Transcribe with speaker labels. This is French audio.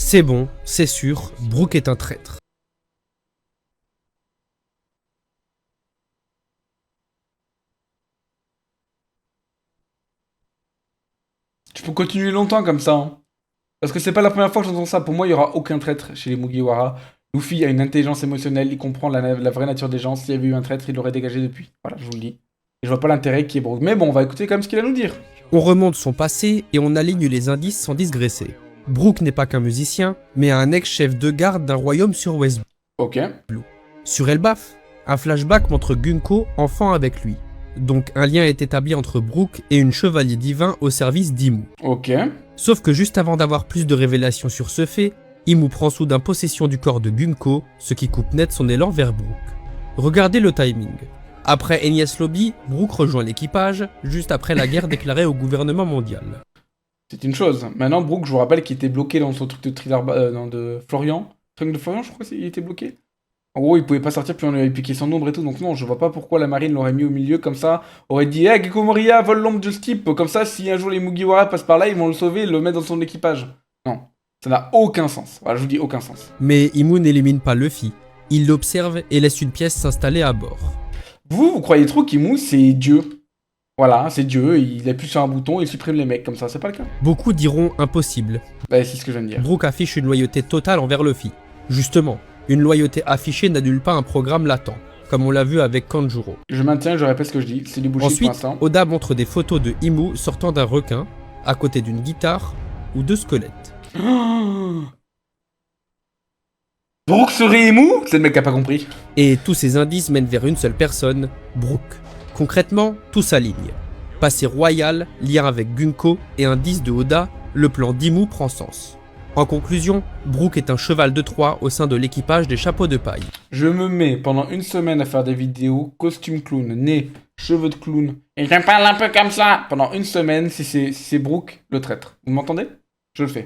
Speaker 1: C'est bon, c'est sûr, Brook est un traître.
Speaker 2: Tu peux continuer longtemps comme ça, hein. Parce que c'est pas la première fois que j'entends ça. Pour moi, il y aura aucun traître chez les Mugiwara. Luffy a une intelligence émotionnelle, il comprend la vraie nature des gens. S'il y avait eu un traître, il l'aurait dégagé depuis. Voilà, je vous le dis. Et je vois pas l'intérêt qui est Brook. Mais bon, on va écouter quand même ce qu'il a à nous dire.
Speaker 1: On remonte son passé et on aligne les indices sans digresser. Brook n'est pas qu'un musicien, mais un ex-chef de garde d'un royaume sur West
Speaker 2: Ok,
Speaker 1: Blue. Sur Elbaf, un flashback montre Gunko enfant avec lui. Donc un lien est établi entre Brook et une chevalier divin au service d'Imu.
Speaker 2: ok.
Speaker 1: Sauf que juste avant d'avoir plus de révélations sur ce fait, Imu prend soudain possession du corps de Gunko, ce qui coupe net son élan vers Brook. Regardez le timing. Après Enies Lobby, Brook rejoint l'équipage, juste après la guerre déclarée au gouvernement mondial.
Speaker 2: C'est une chose. Maintenant, Brook, je vous rappelle qu'il était bloqué dans son truc de thriller de Florian. Truc de Florian, je crois qu'il était bloqué. En gros, il pouvait pas sortir, puis on lui avait piqué son ombre et tout. Donc non, je vois pas pourquoi la marine l'aurait mis au milieu comme ça. Aurait dit, hey, Gecko Moria, vole l'ombre de ce type. Comme ça, si un jour les Mugiwara passent par là, ils vont le sauver et le mettre dans son équipage. Non, ça n'a aucun sens. Voilà, je vous dis aucun sens.
Speaker 1: Mais Imu n'élimine pas Luffy. Il l'observe et laisse une pièce s'installer à bord.
Speaker 2: Vous croyez trop qu'Imu, c'est Dieu. Voilà, c'est Dieu, il appuie sur un bouton et il supprime les mecs comme ça, c'est pas le cas.
Speaker 1: Beaucoup diront impossible.
Speaker 2: Bah, c'est ce que je viens de dire.
Speaker 1: Brook affiche une loyauté totale envers Luffy. Justement, une loyauté affichée n'annule pas un programme latent, comme on l'a vu avec Kanjuro.
Speaker 2: Je maintiens, je répète ce que je dis, c'est du bullshit pour
Speaker 1: Ensuite,
Speaker 2: l'instant.
Speaker 1: Oda montre des photos de Imu sortant d'un requin, à côté d'une guitare ou de squelettes.
Speaker 2: Brook serait émou? C'est le mec qui a pas compris.
Speaker 1: Et tous ces indices mènent vers une seule personne, Brook. Concrètement, tout s'aligne. Passé royal, lien avec Gunko et indice de Oda, le plan d'Imu prend sens. En conclusion, Brook est un cheval de Troie au sein de l'équipage des chapeaux de paille.
Speaker 2: Je me mets pendant une semaine à faire des vidéos, costume clown, nez, cheveux de clown, et je parle un peu comme ça pendant une semaine si c'est Brook le traître. Vous m'entendez? Je le fais.